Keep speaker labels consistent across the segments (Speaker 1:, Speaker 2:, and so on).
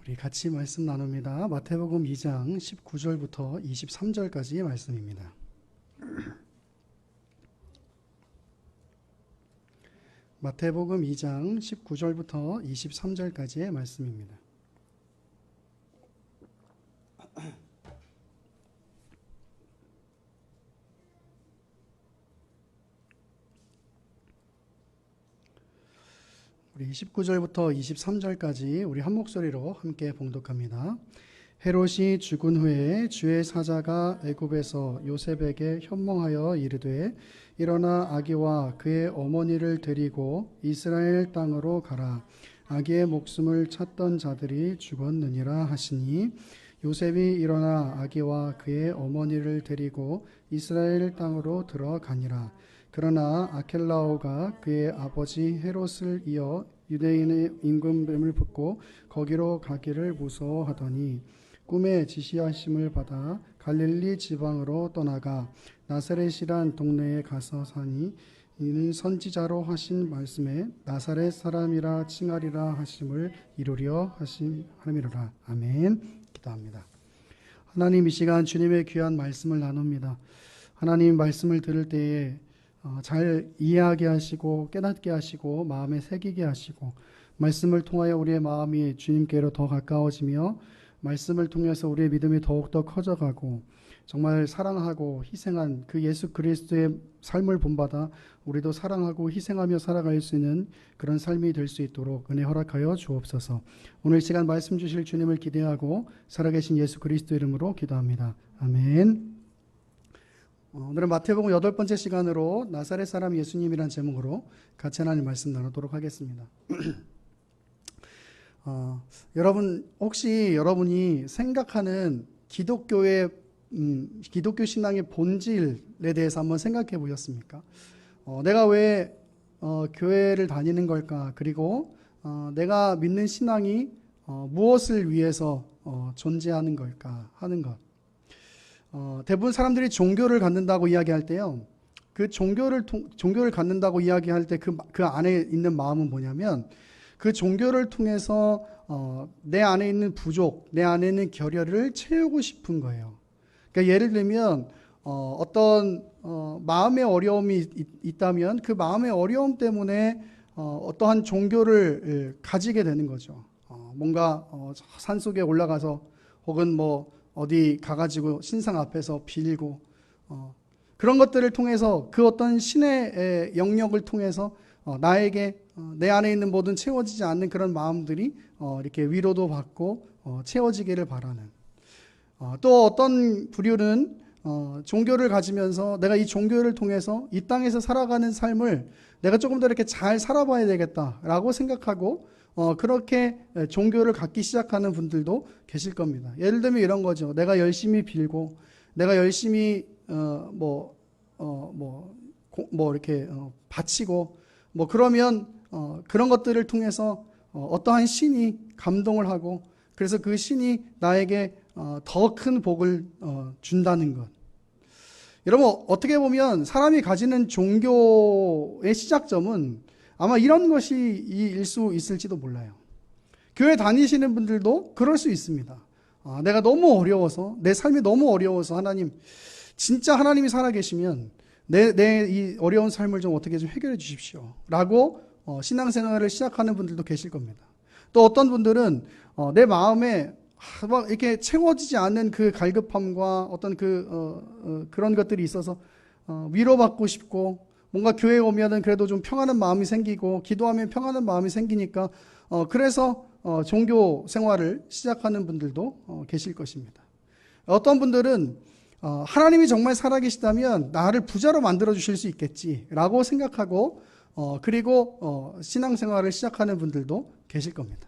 Speaker 1: 우리 같이 말씀 나눕니다. 마태복음 2장 19절부터 23절까지의 말씀입니다. 마태복음 2장 19절부터 23절까지의 말씀입니다. 우리 19절부터 23절까지 우리 한 목소리로 함께 봉독합니다. 헤롯이 죽은 후에 주의 사자가 애굽에서 요셉에게 현몽하여 이르되 일어나 아기와 그의 어머니를 데리고 이스라엘 땅으로 가라. 아기의 목숨을 찾던 자들이 죽었느니라 하시니 요셉이 일어나 아기와 그의 어머니를 데리고 이스라엘 땅으로 들어가니라. 그러나 아켈라오가 그의 아버지 헤롯을 이어 유대인의 임금됨을 붙고 거기로 가기를 무서워하더니 꿈에 지시하심을 받아 갈릴리 지방으로 떠나가 나사렛이란 동네에 가서 사니 이는 선지자로 하신 말씀에 나사렛 사람이라 칭하리라 하심을 이루려 함이로라. 아멘. 기도합니다. 하나님, 이 시간 주님의 귀한 말씀을 나눕니다. 하나님 말씀을 들을 때에 잘 이해하게 하시고 깨닫게 하시고 마음에 새기게 하시고 말씀을 통하여 우리의 마음이 주님께로 더 가까워지며 말씀을 통해서 우리의 믿음이 더욱더 커져가고 정말 사랑하고 희생한 그 예수 그리스도의 삶을 본받아 우리도 사랑하고 희생하며 살아갈 수 있는 그런 삶이 될 수 있도록 은혜 허락하여 주옵소서. 오늘 시간 말씀 주실 주님을 기대하고 살아계신 예수 그리스도 이름으로 기도합니다. 아멘. 오늘은 마태복음 8번째 시간으로 나사렛 사람 예수님이란 제목으로 같이 하나님 말씀 나누도록 하겠습니다. 여러분, 혹시 여러분이 생각하는 기독교의 기독교 신앙의 본질에 대해서 한번 생각해 보셨습니까? 내가 왜 교회를 다니는 걸까? 그리고 내가 믿는 신앙이 무엇을 위해서 존재하는 걸까 하는 것. 대부분 사람들이 종교를 갖는다고 이야기할 때요, 그 종교를 갖는다고 이야기할 때 그 안에 있는 마음은 뭐냐면 그 종교를 통해서 내 안에 있는 부족, 내 안에 있는 결여를 채우고 싶은 거예요. 그러니까 예를 들면 어떤 마음의 어려움이 있다면 그 마음의 어려움 때문에 어떠한 종교를 가지게 되는 거죠. 뭔가 산속에 올라가서 혹은 어디 가가지고 신상 앞에서 빌고 그런 것들을 통해서 그 어떤 신의 영역을 통해서 나에게 내 안에 있는 모든 채워지지 않는 그런 마음들이 이렇게 위로도 받고 채워지기를 바라는, 또 어떤 부류는 종교를 가지면서 내가 이 종교를 통해서 이 땅에서 살아가는 삶을 내가 조금 더 이렇게 잘 살아봐야 되겠다라고 생각하고 그렇게 종교를 갖기 시작하는 분들도 계실 겁니다. 예를 들면 이런 거죠. 내가 열심히 빌고 내가 열심히 이렇게 바치고 그러면 그런 것들을 통해서 어떠한 신이 감동을 하고 그래서 그 신이 나에게 더 큰 복을 준다는 것. 여러분, 어떻게 보면 사람이 가지는 종교의 시작점은 아마 이런 것일 수 있을지도 몰라요. 교회 다니시는 분들도 그럴 수 있습니다. 내가 너무 어려워서, 내 삶이 너무 어려워서 하나님, 진짜 하나님이 살아계시면 내 이 어려운 삶을 좀 어떻게 좀 해결해 주십시오 라고 신앙생활을 시작하는 분들도 계실 겁니다. 또 어떤 분들은 내 마음에 막 이렇게 채워지지 않는 그 갈급함과 어떤 그런 것들이 있어서 위로받고 싶고 뭔가 교회에 오면은 그래도 좀 평안한 마음이 생기고 기도하면 평안한 마음이 생기니까 그래서 종교 생활을 시작하는 분들도 계실 것입니다. 어떤 분들은 하나님이 정말 살아계시다면 나를 부자로 만들어 주실 수 있겠지라고 생각하고 그리고 신앙생활을 시작하는 분들도 계실 겁니다.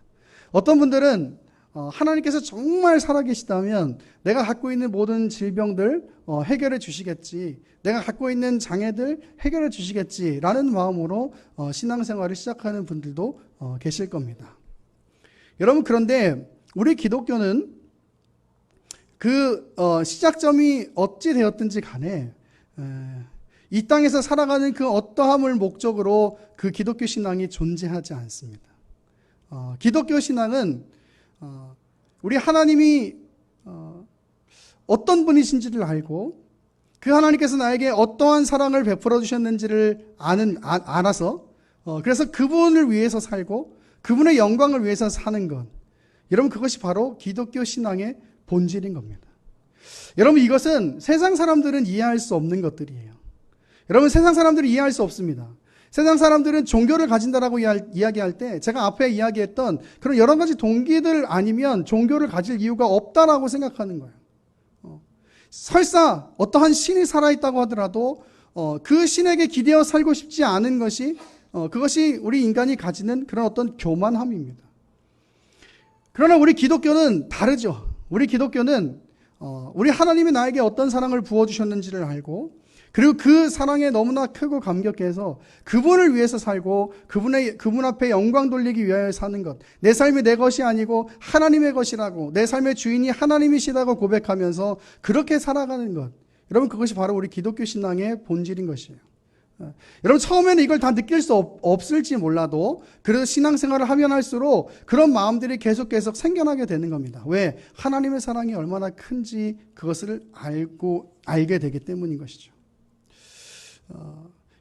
Speaker 1: 어떤 분들은 하나님께서 정말 살아계시다면 내가 갖고 있는 모든 질병들 해결해 주시겠지, 내가 갖고 있는 장애들 해결해 주시겠지라는 마음으로 신앙생활을 시작하는 분들도 계실 겁니다. 여러분, 그런데 우리 기독교는 그 시작점이 어찌 되었든지 간에 이 땅에서 살아가는 그 어떠함을 목적으로 그 기독교 신앙이 존재하지 않습니다. 기독교 신앙은 우리 하나님이 어떤 분이신지를 알고 그 하나님께서 나에게 어떠한 사랑을 베풀어 주셨는지를 알아서 그래서 그분을 위해서 살고 그분의 영광을 위해서 사는 것. 여러분, 그것이 바로 기독교 신앙의 본질인 겁니다. 여러분, 이것은 세상 사람들은 이해할 수 없는 것들이에요. 여러분, 세상 사람들은 이해할 수 없습니다. 세상 사람들은 종교를 가진다라고 이야기할 때 제가 앞에 이야기했던 그런 여러 가지 동기들 아니면 종교를 가질 이유가 없다라고 생각하는 거예요. 설사 어떠한 신이 살아있다고 하더라도 그 신에게 기대어 살고 싶지 않은 것이 그것이 우리 인간이 가지는 그런 어떤 교만함입니다. 그러나 우리 기독교는 다르죠. 우리 기독교는 우리 하나님이 나에게 어떤 사랑을 부어주셨는지를 알고 그리고 그 사랑에 너무나 크고 감격해서 그분을 위해서 살고 그분 앞에 영광 돌리기 위하여 사는 것. 내 삶이 내 것이 아니고 하나님의 것이라고, 내 삶의 주인이 하나님이시다고 고백하면서 그렇게 살아가는 것. 여러분, 그것이 바로 우리 기독교 신앙의 본질인 것이에요. 여러분, 처음에는 이걸 다 느낄 수 없을지 몰라도 그래도 신앙생활을 하면 할수록 그런 마음들이 계속 생겨나게 되는 겁니다. 왜? 하나님의 사랑이 얼마나 큰지 그것을 알게 되기 때문인 것이죠.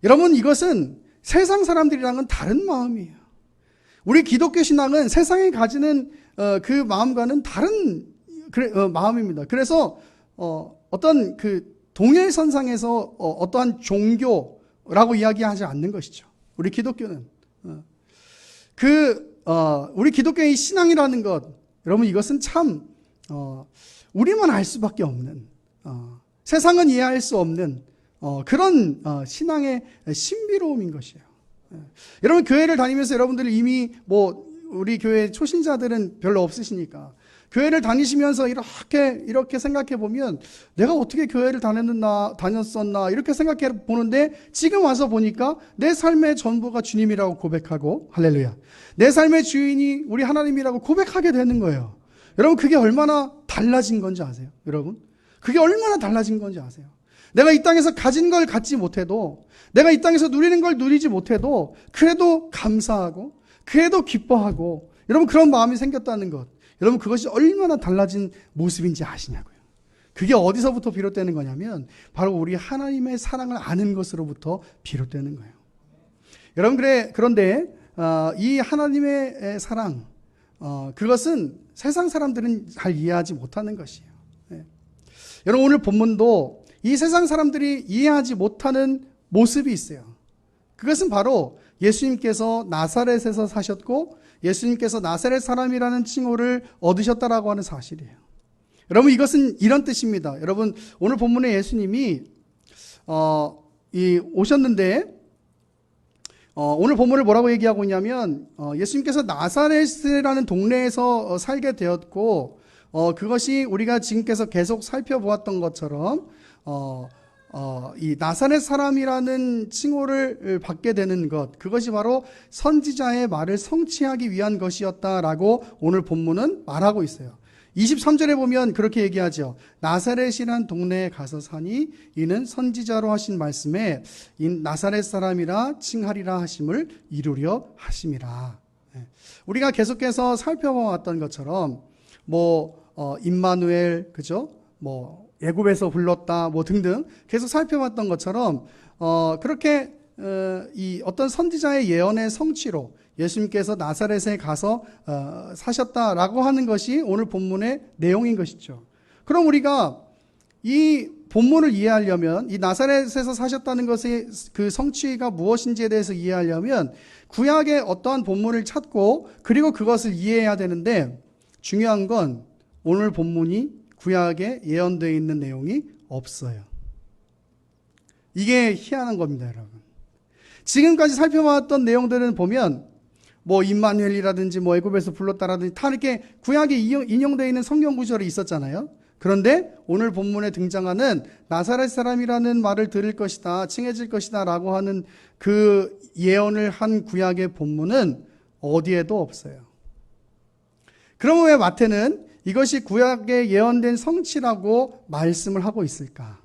Speaker 1: 여러분, 이것은 세상 사람들이랑은 다른 마음이에요. 우리 기독교 신앙은 세상이 가지는 그 마음과는 다른 마음입니다. 그래서 어떤 그 동일선상에서 어떠한 종교라고 이야기하지 않는 것이죠. 우리 기독교는 우리 기독교의 신앙이라는 것, 여러분, 이것은 참 우리만 알 수밖에 없는 세상은 이해할 수 없는 그런 신앙의 신비로움인 것이에요. 여러분, 교회를 다니면서 여러분들이 이미 우리 교회 초신자들은 별로 없으시니까 교회를 다니시면서 이렇게 생각해 보면 내가 어떻게 교회를 다녔었나 이렇게 생각해 보는데 지금 와서 보니까 내 삶의 전부가 주님이라고 고백하고, 할렐루야, 내 삶의 주인이 우리 하나님이라고 고백하게 되는 거예요. 여러분, 그게 얼마나 달라진 건지 아세요? 여러분, 그게 얼마나 달라진 건지 아세요? 내가 이 땅에서 가진 걸 갖지 못해도, 내가 이 땅에서 누리는 걸 누리지 못해도 그래도 감사하고 그래도 기뻐하고, 여러분, 그런 마음이 생겼다는 것, 여러분, 그것이 얼마나 달라진 모습인지 아시냐고요. 그게 어디서부터 비롯되는 거냐면 바로 우리 하나님의 사랑을 아는 것으로부터 비롯되는 거예요. 여러분, 그런데 이 하나님의 사랑, 그것은 세상 사람들은 잘 이해하지 못하는 것이에요. 여러분, 오늘 본문도 이 세상 사람들이 이해하지 못하는 모습이 있어요. 그것은 바로 예수님께서 나사렛에서 사셨고 예수님께서 나사렛 사람이라는 칭호를 얻으셨다라고 하는 사실이에요. 여러분, 이것은 이런 뜻입니다. 여러분, 오늘 본문에 예수님이 오셨는데 오늘 본문을 뭐라고 얘기하고 있냐면 예수님께서 나사렛이라는 동네에서 살게 되었고 그것이 우리가 지금께서 계속 살펴보았던 것처럼 이 나사렛 사람이라는 칭호를 받게 되는 것, 그것이 바로 선지자의 말을 성취하기 위한 것이었다라고 오늘 본문은 말하고 있어요. 23절에 보면 그렇게 얘기하죠. 나사렛이란 동네에 가서 사니 이는 선지자로 하신 말씀에 이 나사렛 사람이라 칭하리라 하심을 이루려 하심이라. 우리가 계속해서 살펴봤던 것처럼 임마누엘, 그죠? 애굽에서 불렀다, 등등 계속 살펴봤던 것처럼 그렇게 이 어떤 선지자의 예언의 성취로 예수님께서 나사렛에 가서 사셨다라고 하는 것이 오늘 본문의 내용인 것이죠. 그럼 우리가 이 본문을 이해하려면, 이 나사렛에서 사셨다는 것의 그 성취가 무엇인지에 대해서 이해하려면 구약의 어떠한 본문을 찾고 그리고 그것을 이해해야 되는데, 중요한 건 오늘 본문이 구약에 예언되어 있는 내용이 없어요. 이게 희한한 겁니다, 여러분. 지금까지 살펴봤던 내용들은 보면 임마누엘이라든지 애굽에서 불렀다라든지 다 이렇게 구약에 인용되어 있는 성경 구절이 있었잖아요. 그런데 오늘 본문에 등장하는 나사렛 사람이라는 말을 들을 것이다, 칭해질 것이다 라고 하는 그 예언을 한 구약의 본문은 어디에도 없어요. 그러면 왜 마태는 이것이 구약에 예언된 성취라고 말씀을 하고 있을까?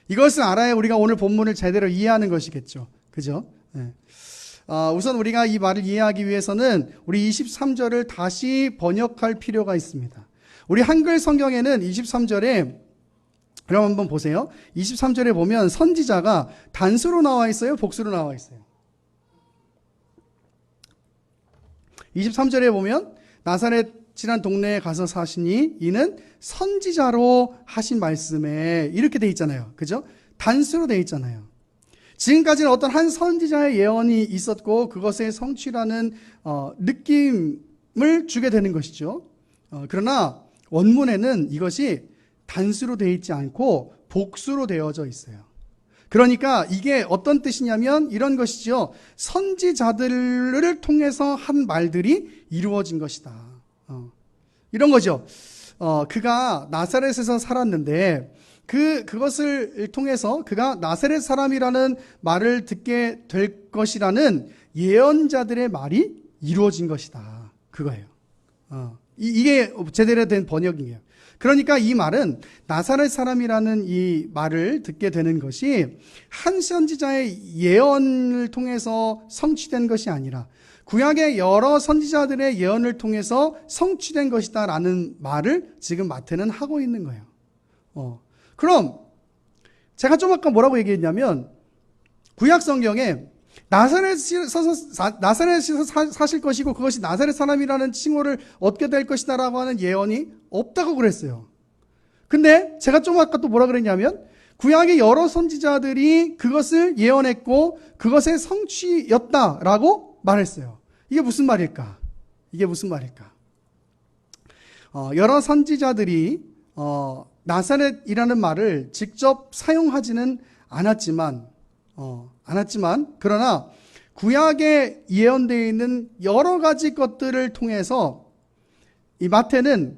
Speaker 1: 이것을 알아야 우리가 오늘 본문을 제대로 이해하는 것이겠죠. 그죠? 우선 우리가 이 말을 이해하기 위해서는 우리 23절을 다시 번역할 필요가 있습니다. 우리 한글 성경에는 23절에, 그럼 한번 보세요. 23절에 보면 선지자가 단수로 나와 있어요? 복수로 나와 있어요? 23절에 보면 나사렛이란 동네에 가서 사시니 이는 선지자로 하신 말씀에 이렇게 돼 있잖아요. 그죠? 단수로 돼 있잖아요. 지금까지는 어떤 한 선지자의 예언이 있었고 그것의 성취라는 느낌을 주게 되는 것이죠. 그러나 원문에는 이것이 단수로 되어 있지 않고 복수로 되어져 있어요. 그러니까 이게 어떤 뜻이냐면 이런 것이죠. 선지자들을 통해서 한 말들이 이루어진 것이다. 이런 거죠. 그가 나사렛에서 살았는데 그것을 통해서 그가 나사렛 사람이라는 말을 듣게 될 것이라는 예언자들의 말이 이루어진 것이다. 그거예요. 이게 제대로 된 번역이에요. 그러니까 이 말은 나사렛 사람이라는 이 말을 듣게 되는 것이 한 선지자의 예언을 통해서 성취된 것이 아니라 구약의 여러 선지자들의 예언을 통해서 성취된 것이다 라는 말을 지금 마태는 하고 있는 거예요. 그럼 제가 좀 아까 뭐라고 얘기했냐면 구약 성경에 나사렛에서 사실 것이고 그것이 나사렛 사람이라는 칭호를 얻게 될 것이다 라고 하는 예언이 없다고 그랬어요. 근데 제가 좀 아까 또 뭐라 그랬냐면 구약의 여러 선지자들이 그것을 예언했고 그것의 성취였다라고 말했어요. 이게 무슨 말일까? 여러 선지자들이 나사렛이라는 말을 직접 사용하지는 않았지만 그러나 구약에 예언되어 있는 여러 가지 것들을 통해서 이 마태는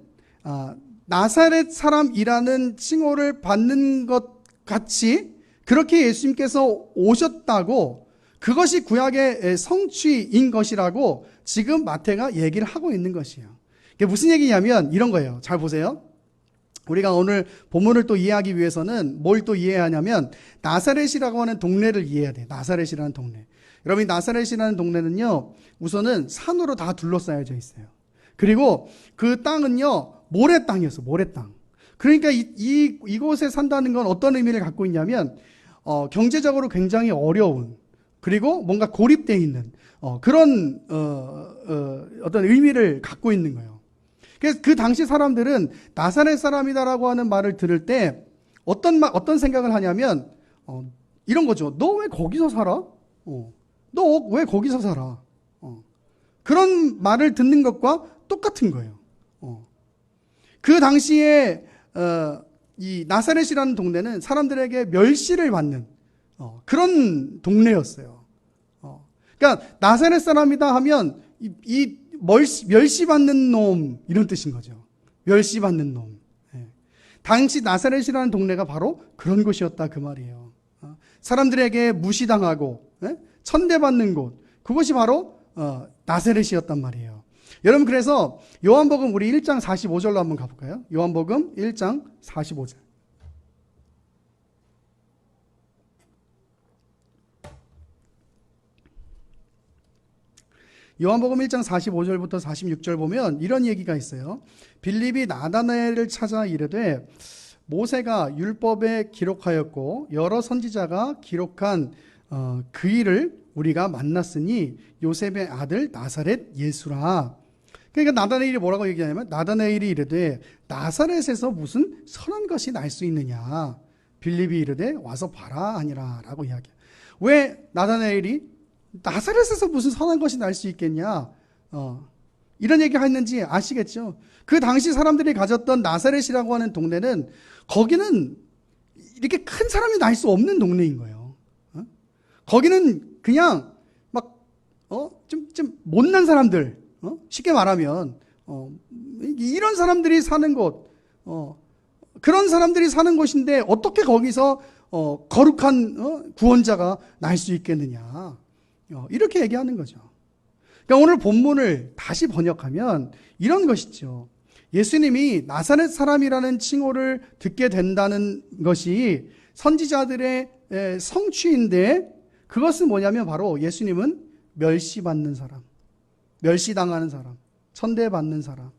Speaker 1: 나사렛 사람이라는 칭호를 받는 것 같이 그렇게 예수님께서 오셨다고 그것이 구약의 성취인 것이라고 지금 마태가 얘기를 하고 있는 것이에요. 이게 무슨 얘기냐면 이런 거예요. 잘 보세요. 우리가 오늘 본문을 또 이해하기 위해서는 뭘 또 이해해야 하냐면 나사렛이라고 하는 동네를 이해해야 돼요. 나사렛이라는 동네. 여러분 이나사렛이라는 동네는요. 우선은 산으로 다 둘러싸여져 있어요. 그리고 그 땅은요. 모래 땅이었어요. 모래 땅. 그러니까 이곳에 산다는 건 어떤 의미를 갖고 있냐면 경제적으로 굉장히 어려운 그리고 뭔가 고립되어 있는 그런 어떤 의미를 갖고 있는 거예요. 그래서 그 당시 사람들은 나사렛 사람이다라고 하는 말을 들을 때 어떤 생각을 하냐면 이런 거죠. 너 왜 거기서 살아? 너 왜 거기서 살아? 그런 말을 듣는 것과 똑같은 거예요. 그 당시에 이 나사렛이라는 동네는 사람들에게 멸시를 받는 그런 동네였어요. 그러니까 나사렛 사람이다 하면 이 멸시받는 놈 이런 뜻인 거죠. 멸시받는 놈. 당시 나사렛이라는 동네가 바로 그런 곳이었다 그 말이에요. 사람들에게 무시당하고 천대받는 곳 그것이 바로 나사렛이었단 말이에요. 여러분 그래서 요한복음 우리 1장 45절로 한번 가볼까요? 요한복음 1장 45절. 요한복음 1장 45절부터 46절 보면 이런 얘기가 있어요. 빌립이 나다나엘을 찾아 이르되 모세가 율법에 기록하였고 여러 선지자가 기록한 그 일을 우리가 만났으니 요셉의 아들 나사렛 예수라. 그러니까 나다나엘이 뭐라고 얘기하냐면 나다나엘이 이르되 나사렛에서 무슨 선한 것이 날 수 있느냐. 빌립이 이르되 와서 봐라 하니라 라고 이야기해요. 왜 나다나엘이 나사렛에서 무슨 선한 것이 날 수 있겠냐? 이런 얘기가 했는지 아시겠죠? 그 당시 사람들이 가졌던 나사렛이라고 하는 동네는 거기는 이렇게 큰 사람이 날 수 없는 동네인 거예요. 거기는 그냥 막 좀 못난 사람들, 쉽게 말하면 이런 사람들이 사는 곳, 그런 사람들이 사는 곳인데 어떻게 거기서 거룩한 구원자가 날 수 있겠느냐? 이렇게 얘기하는 거죠. 그러니까 오늘 본문을 다시 번역하면 이런 것이죠. 예수님이 나사렛 사람이라는 칭호를 듣게 된다는 것이 선지자들의 성취인데 그것은 뭐냐면 바로 예수님은 멸시받는 사람, 멸시당하는 사람, 천대받는 사람,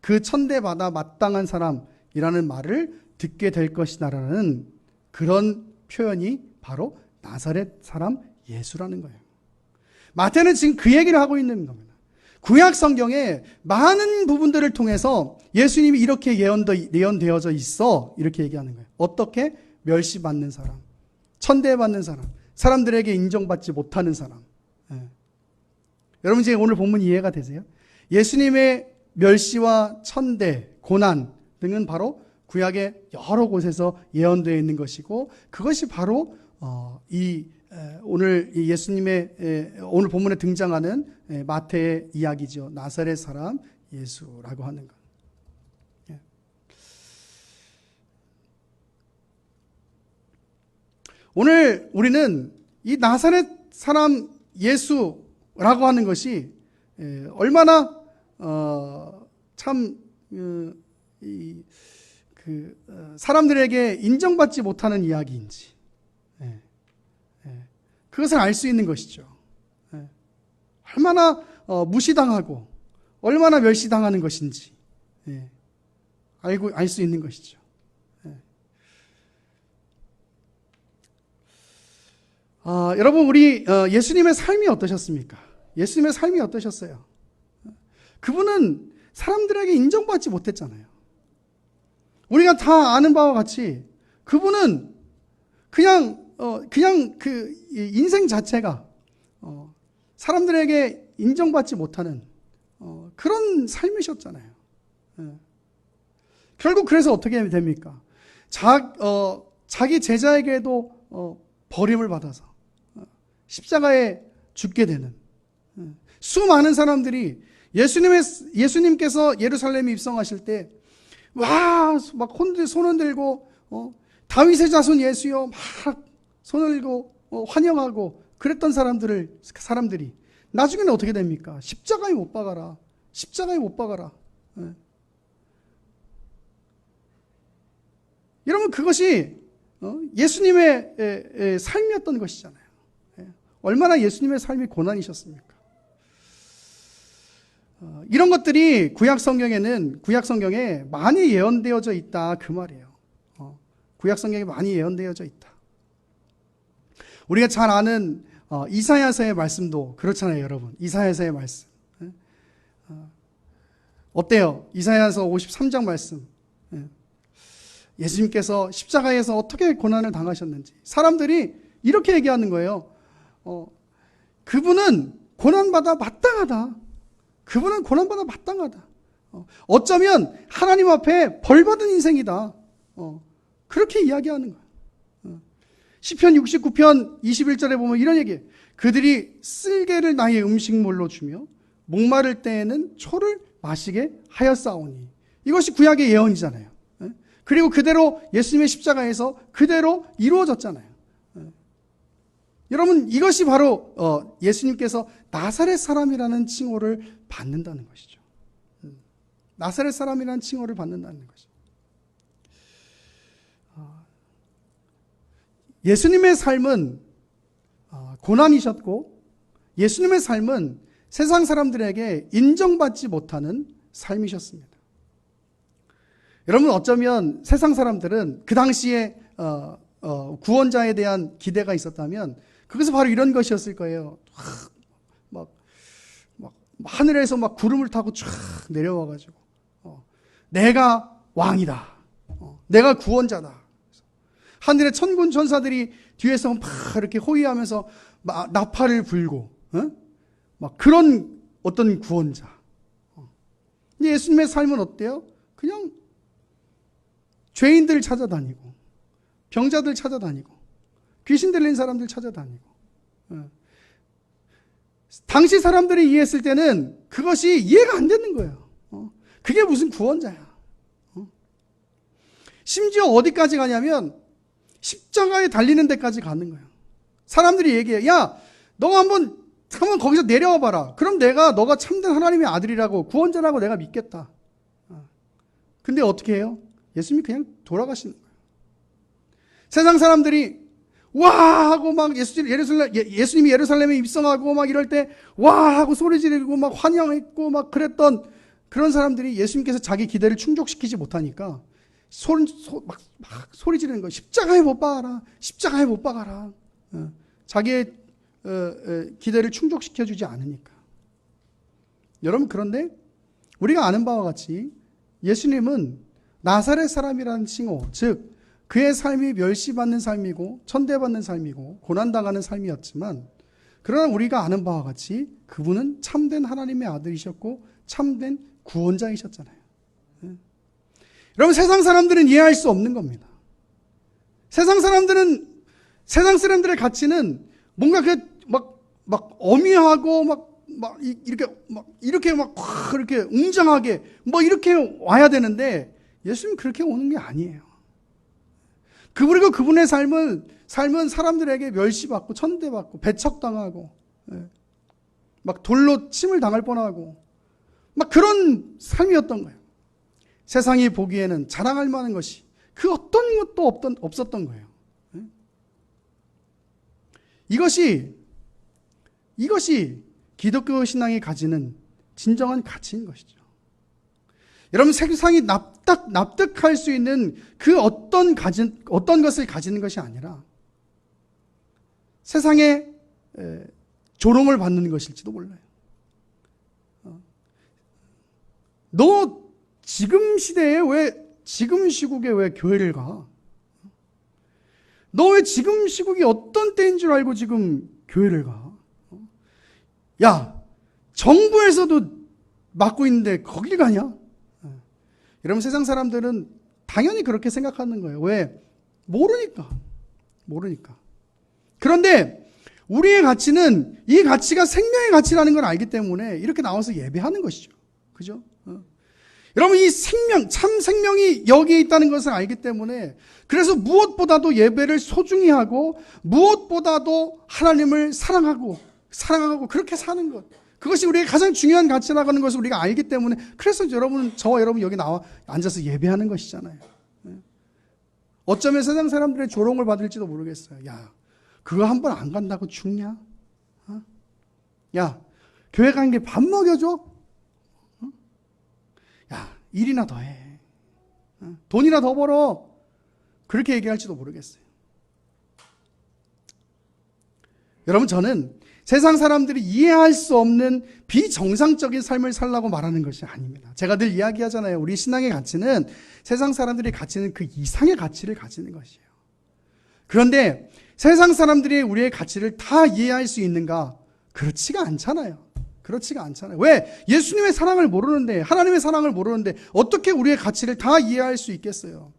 Speaker 1: 그 천대받아 마땅한 사람이라는 말을 듣게 될 것이다라는 그런 표현이 바로 나사렛 사람 예수라는 거예요. 마태는 지금 그 얘기를 하고 있는 겁니다. 구약 성경에 많은 부분들을 통해서 예수님이 이렇게 예언되어져 있어 이렇게 얘기하는 거예요. 어떻게? 멸시받는 사람, 천대받는 사람, 사람들에게 인정받지 못하는 사람. 예. 여러분 이제 오늘 본문 이해가 되세요? 예수님의 멸시와 천대, 고난 등은 바로 구약의 여러 곳에서 예언되어 있는 것이고 그것이 바로 오늘 예수님의 오늘 본문에 등장하는 마태의 이야기죠. 나사렛 사람 예수라고 하는 것. 오늘 우리는 이 나사렛 사람 예수라고 하는 것이 얼마나 참 사람들에게 인정받지 못하는 이야기인지 그것을 알 수 있는 것이죠. 얼마나 무시당하고 얼마나 멸시당하는 것인지 알 수 있는 것이죠. 여러분 우리 예수님의 삶이 어떠셨습니까? 예수님의 삶이 어떠셨어요? 그분은 사람들에게 인정받지 못했잖아요. 우리가 다 아는 바와 같이 그분은 그냥 그 인생 자체가 사람들에게 인정받지 못하는 그런 삶이셨잖아요. 결국 그래서 어떻게 됩니까? 자기 제자에게도 버림을 받아서 십자가에 죽게 되는 수많은 사람들이 예수님께서 예루살렘에 입성하실 때 막 손 흔들고 다윗의 자손 예수여 막 손을 들고 환영하고 그랬던 사람들이 나중에는 어떻게 됩니까? 십자가에 못 박아라. 십자가에 못 박아라. 여러분 그것이 예수님의 삶이었던 것이잖아요. 얼마나 예수님의 삶이 고난이셨습니까? 이런 것들이 구약 성경에 많이 예언되어져 있다 그 말이에요. 구약 성경에 많이 예언되어져 있다. 우리가 잘 아는 이사야서의 말씀도 그렇잖아요, 여러분. 이사야서의 말씀. 어때요? 이사야서 53장 말씀. 예수님께서 십자가에서 어떻게 고난을 당하셨는지 사람들이 이렇게 얘기하는 거예요. 그분은 고난받아 마땅하다. 그분은 고난받아 마땅하다. 어쩌면 하나님 앞에 벌받은 인생이다. 그렇게 이야기하는 거예요. 시편 69편 21절에 보면 이런 얘기예요. 그들이 쓸개를 나의 음식물로 주며 목마를 때에는 초를 마시게 하였사오니. 이것이 구약의 예언이잖아요. 그리고 그대로 예수님의 십자가에서 그대로 이루어졌잖아요. 여러분 이것이 바로 예수님께서 나사렛 사람이라는 칭호를 받는다는 것이죠. 나사렛 사람이라는 칭호를 받는다는 것이죠. 예수님의 삶은 고난이셨고 예수님의 삶은 세상 사람들에게 인정받지 못하는 삶이셨습니다. 여러분 어쩌면 세상 사람들은 그 당시에 구원자에 대한 기대가 있었다면 그것은 바로 이런 것이었을 거예요. 막 하늘에서 막 구름을 타고 쫙 내려와가지고 내가 왕이다. 내가 구원자다. 하늘의 천군 천사들이 뒤에서 막 이렇게 호위하면서 나팔을 불고 막 그런 어떤 구원자. 근데 예수님의 삶은 어때요? 그냥 죄인들 찾아다니고 병자들 찾아다니고 귀신 들린 사람들 찾아다니고 당시 사람들이 이해했을 때는 그것이 이해가 안 되는 거예요. 그게 무슨 구원자야. 심지어 어디까지 가냐면 십자가에 달리는 데까지 가는 거예요. 사람들이 얘기해. 야, 너가 한번 거기서 내려와 봐라. 그럼 너가 참된 하나님의 아들이라고 구원자라고 내가 믿겠다. 근데 어떻게 해요? 예수님이 그냥 돌아가시는 거예요. 세상 사람들이 와 하고 막 예수님이 예루살렘에 입성하고 막 이럴 때 와 하고 소리 지르고 막 환영했고 막 그랬던 그런 사람들이 예수님께서 자기 기대를 충족시키지 못하니까 막 소리 지르는 거예요. 십자가에 못 박아라. 십자가에 못 박아라. 자기의 기대를 충족시켜주지 않으니까. 여러분, 그런데 우리가 아는 바와 같이 예수님은 나사렛 사람이라는 칭호, 즉 그의 삶이 멸시받는 삶이고 천대받는 삶이고 고난당하는 삶이었지만, 그러나 우리가 아는 바와 같이 그분은 참된 하나님의 아들이셨고 참된 구원자이셨잖아요. 여러분, 세상 사람들은 이해할 수 없는 겁니다. 세상 사람들의 가치는 뭔가 막 어미하고 이렇게 웅장하게 이렇게 와야 되는데, 예수님은 그렇게 오는 게 아니에요. 그리고 그분의 삶은 사람들에게 멸시받고 천대받고 배척당하고 막 돌로 침을 당할 뻔하고 막 그런 삶이었던 거예요. 세상이 보기에는 자랑할 만한 것이 그 어떤 것도 없었던 거예요. 이것이 기독교 신앙이 가지는 진정한 가치인 것이죠. 여러분, 세상이 납득할 수 있는 그 어떤 것을 가지는 것이 아니라 세상에 조롱을 받는 것일지도 몰라요. 너 지금 시대에 지금 시국에 왜 교회를 가? 너 왜 지금 시국이 어떤 때인 줄 알고 지금 교회를 가? 야, 정부에서도 맡고 있는데 거길 가냐? 여러분, 세상 사람들은 당연히 그렇게 생각하는 거예요. 왜? 모르니까. 그런데 우리의 가치는 이 가치가 생명의 가치라는 걸 알기 때문에 이렇게 나와서 예배하는 것이죠. 그죠? 여러분, 이 참 생명이 여기에 있다는 것을 알기 때문에, 그래서 무엇보다도 예배를 소중히 하고 무엇보다도 하나님을 사랑하고 그렇게 사는 것, 그것이 우리의 가장 중요한 가치라고 하는 것을 우리가 알기 때문에, 그래서 저와 여러분 여기 나와 앉아서 예배하는 것이잖아요. 어쩌면 세상 사람들의 조롱을 받을지도 모르겠어요. 야, 그거 한 번 안 간다고 죽냐? 야, 교회 가는 게 밥 먹여줘? 야, 일이나 더 해. 돈이나 더 벌어. 그렇게 얘기할지도 모르겠어요. 여러분, 저는 세상 사람들이 이해할 수 없는 비정상적인 삶을 살라고 말하는 것이 아닙니다. 제가 늘 이야기하잖아요. 우리 신앙의 가치는 세상 사람들이 가치는 그 이상의 가치를 가지는 것이에요. 그런데 세상 사람들이 우리의 가치를 다 이해할 수 있는가? 그렇지가 않잖아요. 왜? 예수님의 사랑을 모르는데, 하나님의 사랑을 모르는데 어떻게 우리의 가치를 다 이해할 수 있겠어요?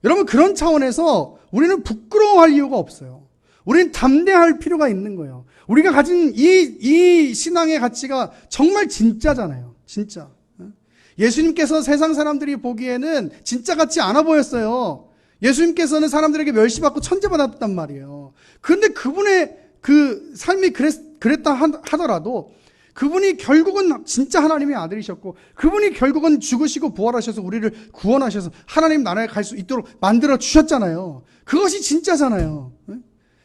Speaker 1: 여러분, 그런 차원에서 우리는 부끄러워할 이유가 없어요. 우리는 담대할 필요가 있는 거예요. 우리가 가진 이 신앙의 가치가 정말 진짜잖아요. 진짜. 예수님께서 세상 사람들이 보기에는 진짜 같지 않아 보였어요. 예수님께서는 사람들에게 멸시받고 천대받았단 말이에요. 그런데 그분의 그 삶이 그랬다 하더라도 그분이 결국은 진짜 하나님의 아들이셨고, 그분이 결국은 죽으시고 부활하셔서 우리를 구원하셔서 하나님 나라에 갈 수 있도록 만들어 주셨잖아요. 그것이 진짜잖아요.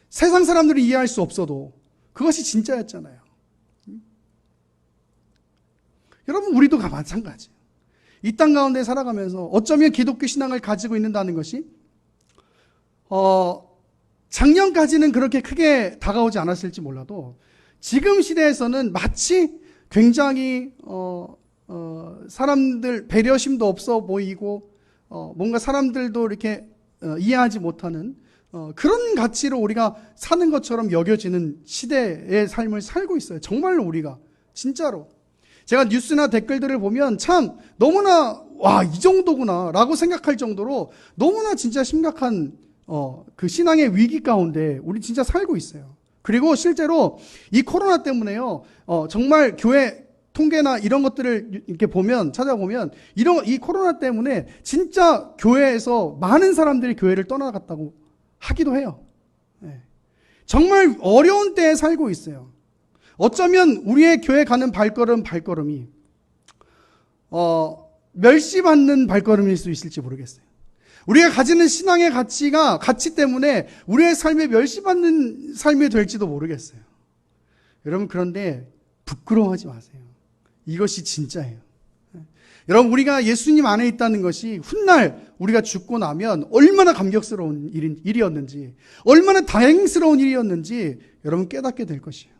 Speaker 1: 세상 사람들이 이해할 수 없어도 그것이 진짜였잖아요. 여러분, 우리도 마찬가지예요. 이 땅 가운데 살아가면서 어쩌면 기독교 신앙을 가지고 있는다는 것이 작년까지는 그렇게 크게 다가오지 않았을지 몰라도 지금 시대에서는 마치 굉장히 사람들 배려심도 없어 보이고 뭔가 사람들도 이렇게 이해하지 못하는 그런 가치로 우리가 사는 것처럼 여겨지는 시대의 삶을 살고 있어요. 정말로 우리가 진짜로. 제가 뉴스나 댓글들을 보면 참 너무나 이 정도구나 라고 생각할 정도로 너무나 진짜 심각한 그 신앙의 위기 가운데 우리 진짜 살고 있어요. 그리고 실제로 이 코로나 때문에요, 정말 교회 통계나 이런 것들을 이렇게 찾아보면 이 코로나 때문에 진짜 교회에서 많은 사람들이 교회를 떠나갔다고 하기도 해요. 정말 어려운 때에 살고 있어요. 어쩌면 우리의 교회 가는 발걸음이 멸시받는 발걸음일 수 있을지 모르겠어요. 우리가 가지는 신앙의 가치 때문에 우리의 삶에 멸시받는 삶이 될지도 모르겠어요. 여러분, 그런데 부끄러워하지 마세요. 이것이 진짜예요. 여러분, 우리가 예수님 안에 있다는 것이 훗날 우리가 죽고 나면 얼마나 감격스러운 일이었는지, 얼마나 다행스러운 일이었는지 여러분 깨닫게 될 것이에요.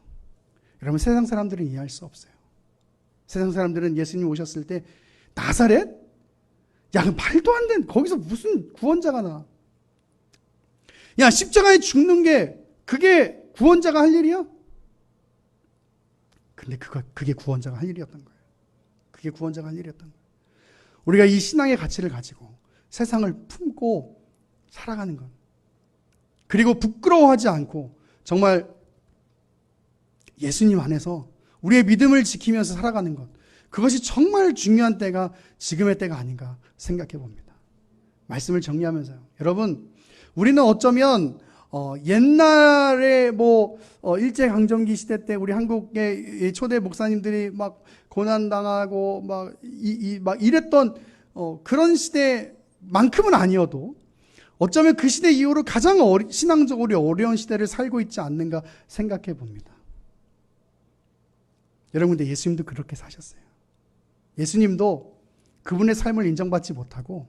Speaker 1: 여러분, 세상 사람들은 이해할 수 없어요. 세상 사람들은 예수님 오셨을 때 나사렛? 야, 말도 안 돼. 거기서 무슨 구원자가 나? 야, 십자가에 죽는 게 그게 구원자가 할 일이야? 근데 그게 구원자가 할 일이었던 거예요. 그게 구원자가 할 일이었던 거예요. 우리가 이 신앙의 가치를 가지고 세상을 품고 살아가는 것, 그리고 부끄러워하지 않고 정말 예수님 안에서 우리의 믿음을 지키면서 살아가는 것, 그것이 정말 중요한 때가 지금의 때가 아닌가 생각해 봅니다. 말씀을 정리하면서요. 여러분, 우리는 어쩌면 옛날에 일제강점기 시대 때 우리 한국의 초대 목사님들이 막 고난당하고 막 이랬던 그런 시대만큼은 아니어도 어쩌면 그 시대 이후로 가장 신앙적으로 어려운 시대를 살고 있지 않는가 생각해 봅니다. 여러분, 근데 예수님도 그렇게 사셨어요. 예수님도 그분의 삶을 인정받지 못하고,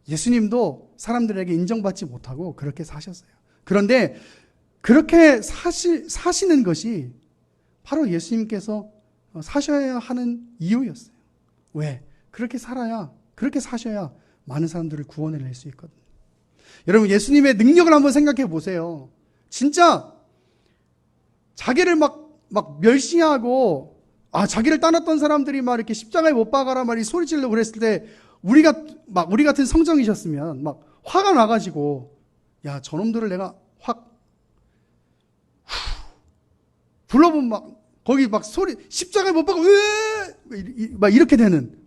Speaker 1: 예수님도 사람들에게 인정받지 못하고 그렇게 사셨어요. 그런데 그렇게 사시는 것이 바로 예수님께서 사셔야 하는 이유였어요. 왜? 그렇게 사셔야 많은 사람들을 구원해낼 수 있거든요. 여러분, 예수님의 능력을 한번 생각해 보세요. 진짜 자기를 막 멸시하고, 자기를 따랐던 사람들이 막 이렇게 십자가에 못 박아라 막 소리 지르고 그랬을 때 우리 같은 성정이셨으면 막 화가 나가지고, 야, 저놈들을 내가 확 불러보면 막 거기 막 소리, 십자가에 못 박아 막 이렇게 되는.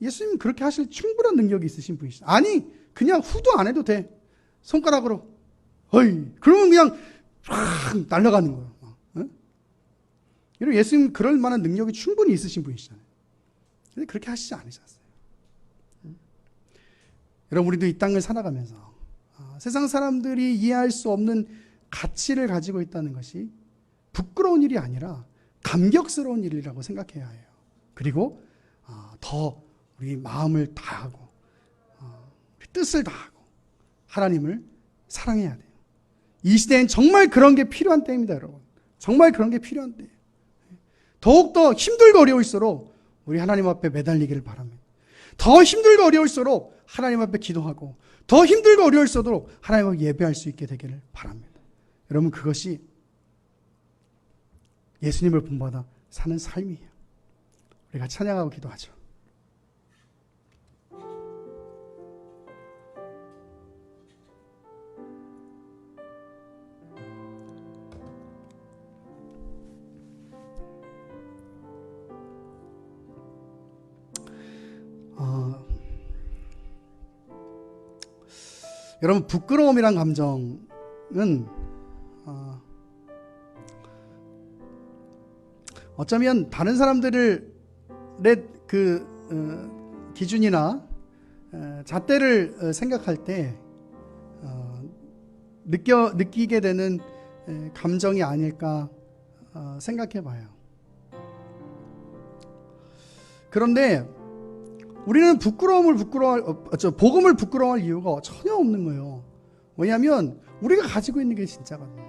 Speaker 1: 예수님은 그렇게 하실 충분한 능력이 있으신 분이시죠. 아니, 그냥 후도 안 해도 돼. 손가락으로 그러면 그냥 쫙 날아가는 거예요. 여러분, 예수님 그럴 만한 능력이 충분히 있으신 분이시잖아요. 근데 그렇게 하시지 않으셨어요. 여러분, 우리도 이 땅을 살아가면서 세상 사람들이 이해할 수 없는 가치를 가지고 있다는 것이 부끄러운 일이 아니라 감격스러운 일이라고 생각해야 해요. 그리고 더 우리 마음을 다하고 우리 뜻을 다하고 하나님을 사랑해야 돼요. 이 시대엔 정말 그런 게 필요한 때입니다, 여러분. 정말 그런 게 필요한 때예요. 더욱더 힘들고 어려울수록 우리 하나님 앞에 매달리기를 바랍니다. 더 힘들고 어려울수록 하나님 앞에 기도하고, 더 힘들고 어려울수록 하나님 앞에 예배할 수 있게 되기를 바랍니다. 여러분, 그것이 예수님을 본받아 사는 삶이에요. 우리가 찬양하고 기도하죠. 여러분, 부끄러움이란 감정은 어쩌면 다른 사람들의 기준이나 잣대를 생각할 때 느끼게 되는 감정이 아닐까 생각해 봐요. 그런데 우리는 복음을 부끄러워할 이유가 전혀 없는 거예요. 왜냐하면 우리가 가지고 있는 게 진짜거든요.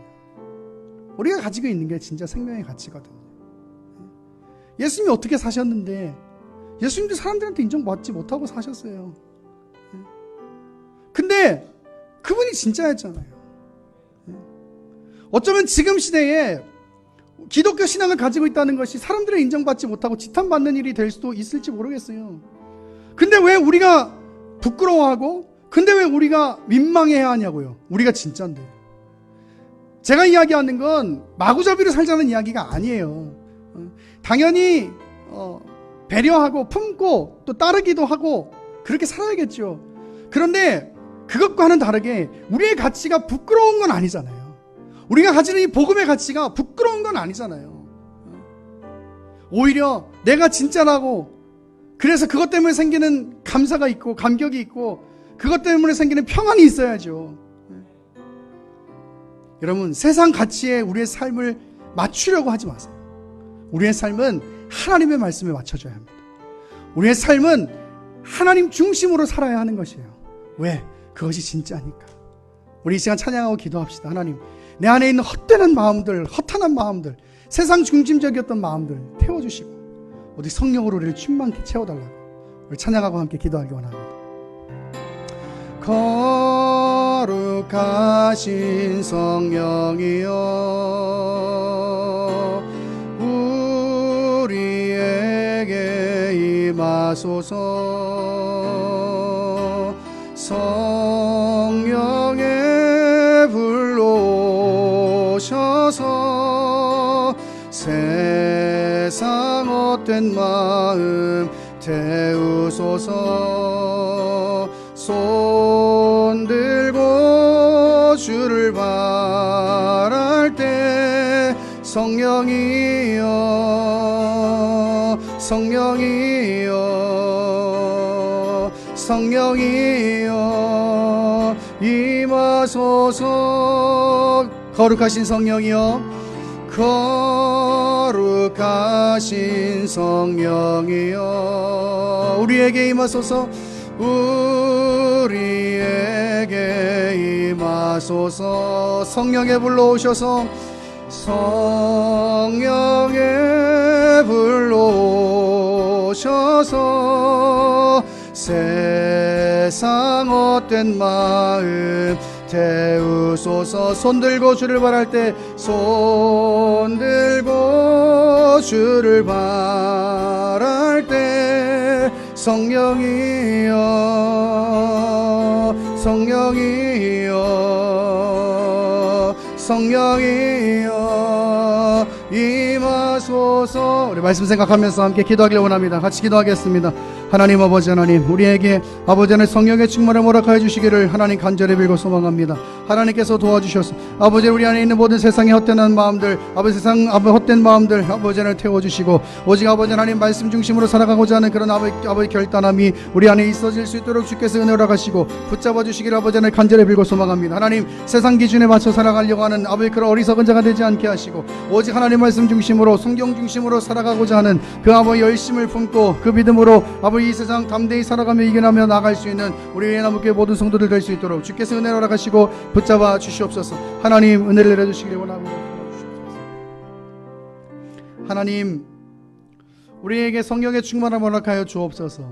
Speaker 1: 우리가 가지고 있는 게 진짜 생명의 가치거든요. 예수님이 어떻게 사셨는데, 예수님도 사람들한테 인정받지 못하고 사셨어요. 근데 그분이 진짜였잖아요. 어쩌면 지금 시대에 기독교 신앙을 가지고 있다는 것이 사람들의 인정받지 못하고 지탄받는 일이 될 수도 있을지 모르겠어요. 근데 왜 우리가 부끄러워하고, 근데 왜 우리가 민망해야 하냐고요. 우리가 진짜인데. 제가 이야기하는 건 마구잡이로 살자는 이야기가 아니에요. 당연히 배려하고 품고 또 따르기도 하고 그렇게 살아야겠죠. 그런데 그것과는 다르게 우리의 가치가 부끄러운 건 아니잖아요. 우리가 가지는 이 복음의 가치가 부끄러운 건 아니잖아요. 오히려 내가 진짜라고 그래서 그것 때문에 생기는 감사가 있고 감격이 있고 그것 때문에 생기는 평안이 있어야죠. 여러분, 세상 가치에 우리의 삶을 맞추려고 하지 마세요. 우리의 삶은 하나님의 말씀에 맞춰줘야 합니다. 우리의 삶은 하나님 중심으로 살아야 하는 것이에요. 왜? 그것이 진짜니까. 우리 이 시간 찬양하고 기도합시다. 하나님, 내 안에 있는 헛되는 마음들, 허탄한 마음들, 세상 중심적이었던 마음들 태워주시고 어디 성령으로 우리를 충만케 채워달라고 우리 찬양하고 함께 기도하기 원합니다. 거룩하신 성령이여 우리에게 임하소서. 성령의 불로 오셔서 세상 헛된 마음 태우소서. 손 들고 주를 바랄 때 성령이여 성령이여 성령이여 임하소서. 거룩하신 성령이여 거룩하신 성령이여 우리에게 임하소서. 우리에게 임하소서. 성령의 불로 오셔서 성령의 불로 오셔서 세상 헛된 마음 태우소서. 손 들고 주를 바랄 때 손 들고 주를 바랄 때 성령이여 성령이여 성령이여 임하소서. 우리 말씀 생각하면서 함께 기도하길 원합니다. 같이 기도하겠습니다. 하나님 아버지, 하나님 우리에게 아버지 하나님 성령의 충만을 허락하여 주시기를 하나님 간절히 빌고 소망합니다. 하나님께서 도와주셔서 아버지 우리 안에 있는 모든 세상의 헛된 마음들, 아버지 세상 헛된 마음들 아버지 하나님 태워주시고 오직 아버지 하나님 말씀 중심으로 살아가고자 하는 그런 아버지 결단함이 우리 안에 있어질 수 있도록 주께서 은혜 허락하시고 붙잡아 주시기를 아버지 하나님 간절히 빌고 소망합니다. 하나님 세상 기준에 맞춰 살아가려고 하는 아버지 그런 어리석은 자가 되지 않게 하시고 오직 하나님 말씀 중심으로 성경 중심으로 살아가고자 하는 그 아버지 열심을 품고 그 믿음으로 아버지 이 세상 담대히 살아가며 이겨나며 나갈 수 있는 우리 예나무교회 모든 성도들 될 수 있도록 주께서 은혜를 허락하시고 붙잡아 주시옵소서. 하나님 은혜를 내려주시길 원합니다. 하나님 우리에게 성령의 충만함을 허락하여 주옵소서.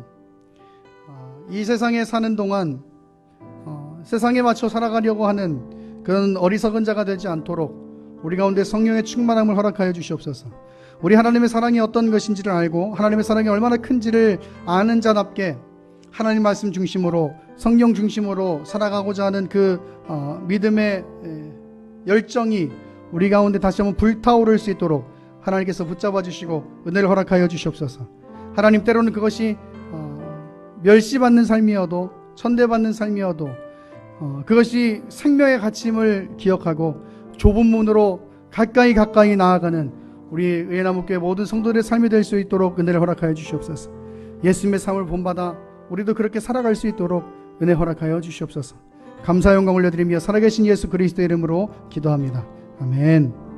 Speaker 1: 이 세상에 사는 동안 세상에 맞춰 살아가려고 하는 그런 어리석은 자가 되지 않도록 우리 가운데 성령의 충만함을 허락하여 주시옵소서. 우리 하나님의 사랑이 어떤 것인지를 알고 하나님의 사랑이 얼마나 큰지를 아는 자답게 하나님 말씀 중심으로 성령 중심으로 살아가고자 하는 그 믿음의 열정이 우리 가운데 다시 한번 불타오를 수 있도록 하나님께서 붙잡아 주시고 은혜를 허락하여 주시옵소서. 하나님 때로는 그것이 멸시받는 삶이어도 천대받는 삶이어도 그것이 생명의 가치임을 기억하고 좁은 문으로 가까이 나아가는 우리 예나무교회 모든 성도들의 삶이 될 수 있도록 은혜를 허락하여 주시옵소서. 예수님의 삶을 본받아 우리도 그렇게 살아갈 수 있도록 은혜 허락하여 주시옵소서. 감사 영광 올려드리며 살아계신 예수 그리스도의 이름으로 기도합니다. 아멘.